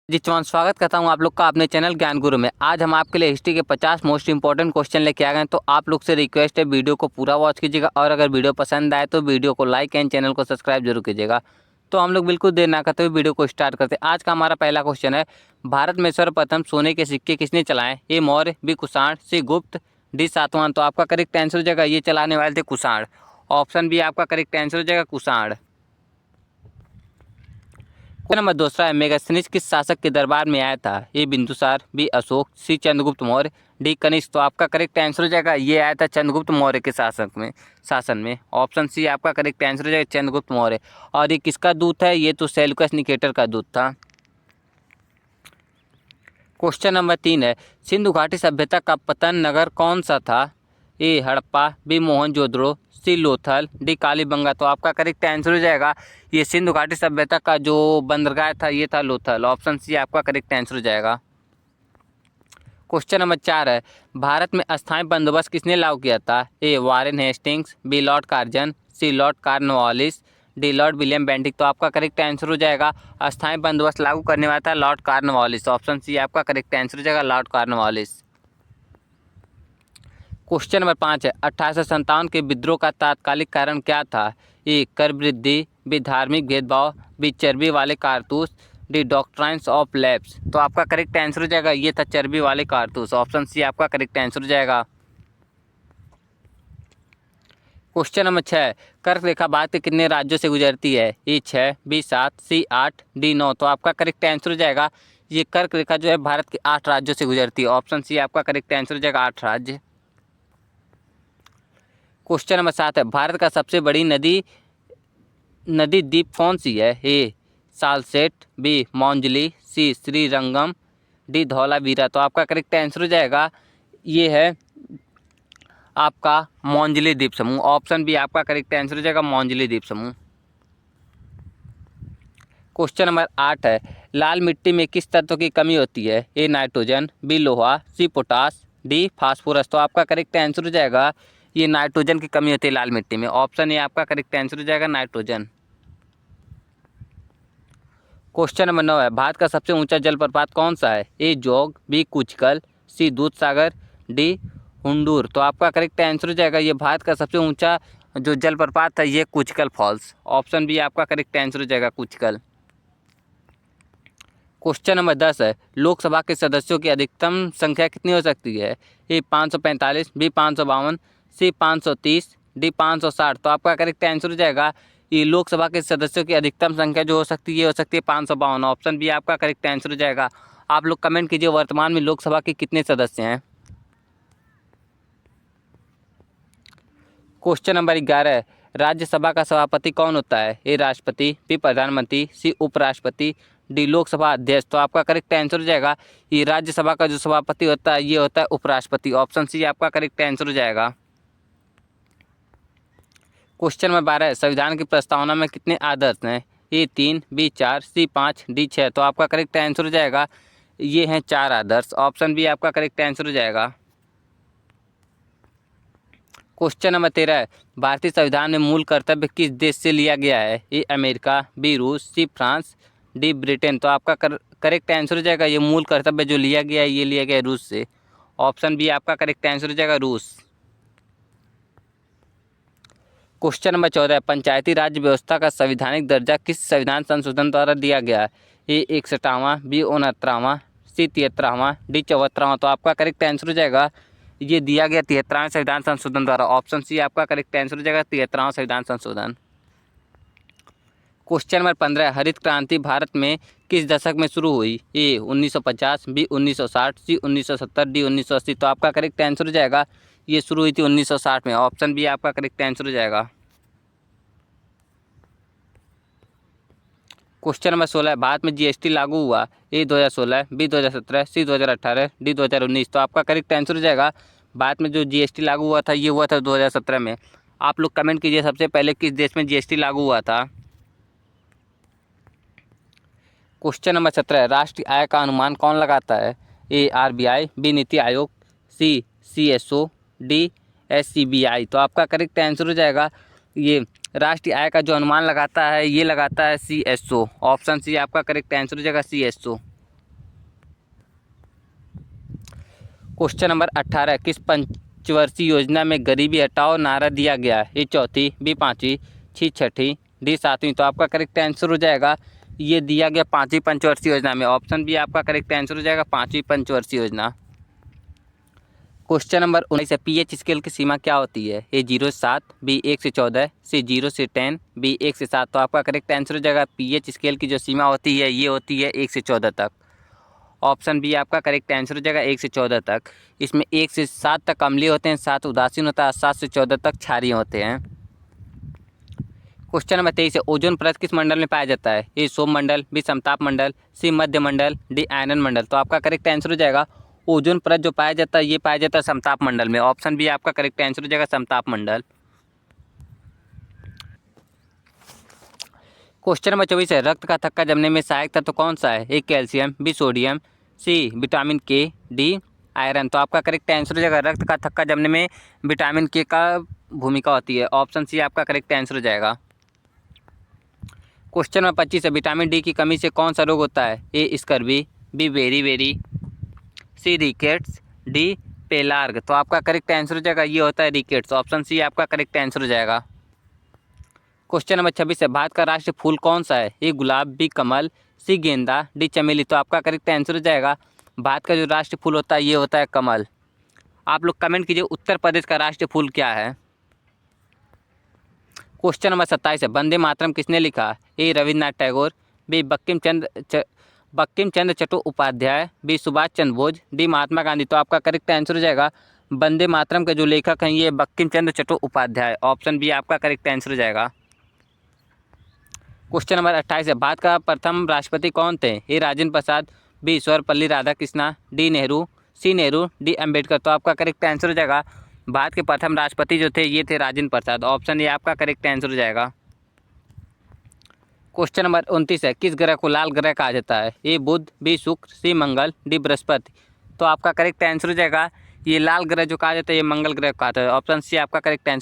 जी चौहान, स्वागत करता हूं आप लोग का अपने चैनल ज्ञान गुरु में। आज हम आपके लिए हिस्ट्री के 50 मोस्ट इंपॉर्टेंट क्वेश्चन लेके आ गए हैं। तो आप लोग से रिक्वेस्ट है, वीडियो को पूरा वॉच कीजिएगा और अगर वीडियो पसंद आए तो वीडियो को लाइक एंड चैनल को सब्सक्राइब जरूर कीजिएगा। तो हम लोग बिल्कुल देर ना करते हुए वीडियो को स्टार्ट करते हैं। आज का हमारा पहला क्वेश्चन है, भारत में सर्वप्रथम सोने के सिक्के किसने चलाए? ए मौर्य, बी कुषाण, सी गुप्त, डी सातवाहन। तो आपका करेक्ट आंसर हो जाएगा, ये चलाने वाले थे कुषाण। ऑप्शन बी आपका करेक्ट आंसर हो जाएगा, कुषाण। क्वेश्चन नंबर दूसरा है, मेगास्थनीज किस शासक के दरबार में आया था? ए बिंदुसार, बी अशोक, सी चंद्रगुप्त मौर्य, डी कनिष्क। तो आपका करेक्ट आंसर हो जाएगा, ये आया था चंद्रगुप्त मौर्य के शासन में। ऑप्शन सी आपका करेक्ट आंसर हो जाएगा, चंद्रगुप्त मौर्य। और ये किसका दूत है? ये तो सेल्यूकस निकेटर का दूत था। क्वेश्चन नंबर 3 है, सिंधु घाटी सभ्यता का पतन नगर कौन सा था? ए हड़प्पा, बी मोहनजोदड़ो, सी लोथल, डी कालीबंगा। तो आपका करेक्ट आंसर हो जाएगा, ये सिंधु घाटी सभ्यता का जो बंदरगाह था ये था लोथल। ऑप्शन सी आपका करेक्ट आंसर हो जाएगा। क्वेश्चन नंबर 4 है, भारत में अस्थायी बंदोबस्त किसने लागू किया था? A Warren Hastings, B Lord Curzon, C Lord Cornwallis, D Lord William Bentinck. तो आपका करेक्ट आंसर हो जाएगा, अस्थायी बंदोबस्त लागू करने वाला था लॉर्ड कॉर्नवालिस। ऑप्शन सी आपका करेक्ट आंसर हो जाएगा, लॉर्ड कॉर्नवालिस। क्वेश्चन नंबर 5 है, 1857 के विद्रोह का तात्कालिक कारण क्या था? ए कर वृद्धि, बी धार्मिक भेदभाव, बी चर्बी वाले कारतूस, डी डॉक्ट्राइन्स ऑफ लैप्स। तो आपका करेक्ट आंसर हो जाएगा, ये था चर्बी वाले कारतूस। ऑप्शन सी आपका करेक्ट आंसर हो जाएगा। क्वेश्चन नंबर 6, कर्क रेखा भारत के कितने राज्यों से गुजरती है? ए 6, बी 7, सी 8, डी 9। तो आपका करेक्ट आंसर हो जाएगा, ये कर्क रेखा जो है भारत के 8 राज्यों से गुजरती है। ऑप्शन सी आपका करेक्ट आंसर हो जाएगा, 8 राज्य। क्वेश्चन नंबर 7 है, भारत का सबसे बड़ी नदी द्वीप कौन सी है? ए सालसेट, बी मौंजली, सी श्रीरंगम, डी धौलावीरा। तो आपका करेक्ट आंसर हो जाएगा, ये है आपका मौंजली द्वीप समूह। ऑप्शन बी आपका करेक्ट आंसर हो जाएगा, मौंजली द्वीप समूह। क्वेश्चन नंबर 8 है, लाल मिट्टी में किस तत्व की कमी होती है? ए नाइट्रोजन, बी लोहा, सी पोटास, डी फास्फोरस। तो आपका करेक्ट आंसर हो जाएगा, ये नाइट्रोजन की कमी होती है लाल मिट्टी में। ऑप्शन ए आपका करेक्ट आंसर हो जाएगा, नाइट्रोजन। क्वेश्चन नंबर 9 है, भारत का सबसे ऊंचा जलप्रपात कौन सा है? ए जोग, बी कुचकल, सी दूधसागर, डी हुंडूर। तो आपका करेक्ट आंसर हो जाएगा, ये भारत का सबसे ऊंचा जो जलप्रपात है ये कुचकल फॉल्स। ऑप्शन बी आपका करेक्ट आंसर हो जाएगा, कुचकल। क्वेश्चन नंबर 10 है, लोकसभा के सदस्यों की अधिकतम संख्या कितनी हो सकती है? ए 545, बी 552, सी 530, डी 560। तो आपका करेक्ट आंसर हो जाएगा, ये लोकसभा के सदस्यों की अधिकतम संख्या जो हो सकती है ये हो सकती है 552। ऑप्शन बी आपका करेक्ट आंसर हो जाएगा। आप लोग कमेंट कीजिए, वर्तमान में लोकसभा के कितने सदस्य हैं। क्वेश्चन नंबर 11 है, राज्यसभा का सभापति कौन होता है? ए राष्ट्रपति, बी प्रधानमंत्री, सी उपराष्ट्रपति, डी लोकसभा अध्यक्ष। तो आपका करेक्ट आंसर हो जाएगा, ये राज्यसभा का जो सभापति होता है ये होता है उपराष्ट्रपति। ऑप्शन सी आपका करेक्ट आंसर हो जाएगा। क्वेश्चन नंबर 12 है, संविधान की प्रस्तावना में कितने आदर्श हैं? ए 3, बी 4, सी 5, डी 6। तो आपका करेक्ट आंसर हो जाएगा, ये हैं 4 आदर्श। ऑप्शन बी आपका करेक्ट आंसर हो जाएगा। क्वेश्चन नंबर 13 है, भारतीय संविधान में मूल कर्तव्य किस देश से लिया गया है? ए अमेरिका, बी रूस, सी फ्रांस, डी ब्रिटेन। तो आपका करेक्ट आंसर हो जाएगा, ये मूल कर्तव्य जो लिया गया है ये लिया गया है रूस से। ऑप्शन बी आपका करेक्ट आंसर हो जाएगा, रूस। क्वेश्चन नंबर 14, पंचायती राज व्यवस्था का संवैधानिक दर्जा किस संविधान संशोधन द्वारा दिया गया है? ए 61वां, बी 69वां, सी 73वां, डी 74वां। तो आपका करेक्ट आंसर हो जाएगा, ये दिया गया 73वें संविधान संशोधन द्वारा। ऑप्शन सी आपका करेक्ट आंसर हो जाएगा, 73वां संविधान संशोधन। क्वेश्चन नंबर 15, हरित क्रांति भारत में किस दशक में शुरू हुई? ए 1950, बी 1960, सी 1970, डी 1980। तो आपका करेक्ट आंसर हो जाएगा, ये शुरू हुई थी 1960 में। ऑप्शन बी आपका करेक्ट आंसर हो जाएगा। क्वेश्चन नंबर 16 है, भारत में जीएसटी लागू हुआ? ए 2016, बी 2017, सी 2018, डी 2019। तो आपका करेक्ट आंसर हो जाएगा, भारत में जो जीएसटी लागू हुआ था ये हुआ था 2017 में। आप लोग कमेंट कीजिए, सबसे पहले किस देश में जीएसटी लागू हुआ था। क्वेश्चन नंबर 17 है, राष्ट्रीय आय का अनुमान कौन लगाता है? ए आरबीआई, बी नीति आयोग, सी सीएसओ, डी एससीबीआई। तो आपका करेक्ट आंसर हो जाएगा, ये राष्ट्रीय आय का जो अनुमान लगाता है ये लगाता है सीएसओ। ऑप्शन सी आपका करेक्ट आंसर हो जाएगा, सीएसओ। क्वेश्चन नंबर 18, किस पंचवर्षीय योजना में गरीबी हटाओ नारा दिया गया है? ए चौथी, बी पाँचवीं, सी छठी, डी सातवीं। तो आपका करेक्ट आंसर हो जाएगा ये दिया गया पाँचवीं पंचवर्षीय योजना में। ऑप्शन बी आपका करेक्ट आंसर हो जाएगा पाँचवीं पंचवर्षीय योजना। क्वेश्चन नंबर 19 पीएच स्केल की सीमा क्या होती है? ए 0 से 7, बी 1 से 14, सी 0 से 10, बी 1 से 7। तो आपका करेक्ट आंसर हो जाएगा पीएच स्केल की जो सीमा होती है ये होती है 1 से 14 तक। ऑप्शन बी आपका करेक्ट आंसर हो जाएगा 1 से 14 तक। इसमें 1 से 7 तक अम्लीय होते हैं, 7 उदासीन होता है, 7 से 14 तक क्षारीय होते हैं। क्वेश्चन नंबर 23 ओजोन परत किस मंडल में पाया जाता है? ए सोम मंडल, बी समताप मंडल, सी मध्य मंडल, डी आयनन मंडल। तो आपका करेक्ट आंसर हो जाएगा ओजोन परत जो पाया जाता है ये पाया जाता है समताप मंडल में। ऑप्शन बी आपका करेक्ट आंसर हो जाएगा समताप मंडल। क्वेश्चन नंबर 24 रक्त का थक्का जमने में सहायक तत्व कौन सा है? A calcium, B sodium, C vitamin K, D iron. तो आपका करेक्ट आंसर हो जाएगा रक्त का थक्का जमने में विटामिन के का भूमिका होती है। ऑप्शन सी आपका करेक्ट आंसर हो जाएगा। क्वेश्चन नंबर 25 विटामिन डी की कमी से कौन सा रोग होता है? ए स्कर्वी, बी बेरी, सी रिकेट्स, डी पेलार्ग। तो आपका करेक्ट आंसर हो जाएगा ये होता है रिकेट्स। ऑप्शन सी आपका करेक्ट आंसर हो जाएगा। क्वेश्चन नंबर 26 भारत का राष्ट्रीय फूल कौन सा है? ए गुलाब, बी कमल, सी गेंदा, डी चमेली। तो आपका करेक्ट आंसर हो जाएगा भारत का जो राष्ट्रीय फूल होता है ये होता है कमल। आप लोग कमेंट कीजिए उत्तर प्रदेश का राष्ट्रीय फूल क्या है। क्वेश्चन नंबर 27 वंदे मातरम किसने लिखा? ए Rabindranath Tagore, B Bankim Chandra Chattopadhyay, B Subhash Chandra Bose, D Mahatma Gandhi. तो आपका करेक्ट आंसर हो जाएगा वंदे मातरम के जो लेखक हैं ये बंकिम चंद्र चट्टोपाध्याय। ऑप्शन बी आपका करेक्ट आंसर हो जाएगा। क्वेश्चन नंबर 28 भारत का प्रथम राष्ट्रपति कौन थे? ए राजेंद्र प्रसाद, बी सर्वपल्ली राधाकृष्णन, डी नेहरू, सी नेहरू, डी अम्बेडकर। तो आपका करेक्ट आंसर हो जाएगा भारत के प्रथम राष्ट्रपति जो थे ये थे राजेंद्र प्रसाद। ऑप्शन ए आपका करेक्ट आंसर हो जाएगा। क्वेश्चन नंबर 29 किस ग्रह को लाल ग्रह कहा जाता है? ए बुध, बी शुक्र, सी मंगल, डी बृहस्पति। तो आपका करेक्ट आंसर हो जाएगा ये लाल ग्रह जो कहा जाता है ये मंगल ग्रह कहा जाता है। ऑप्शन सी आपका करेक्ट आंसर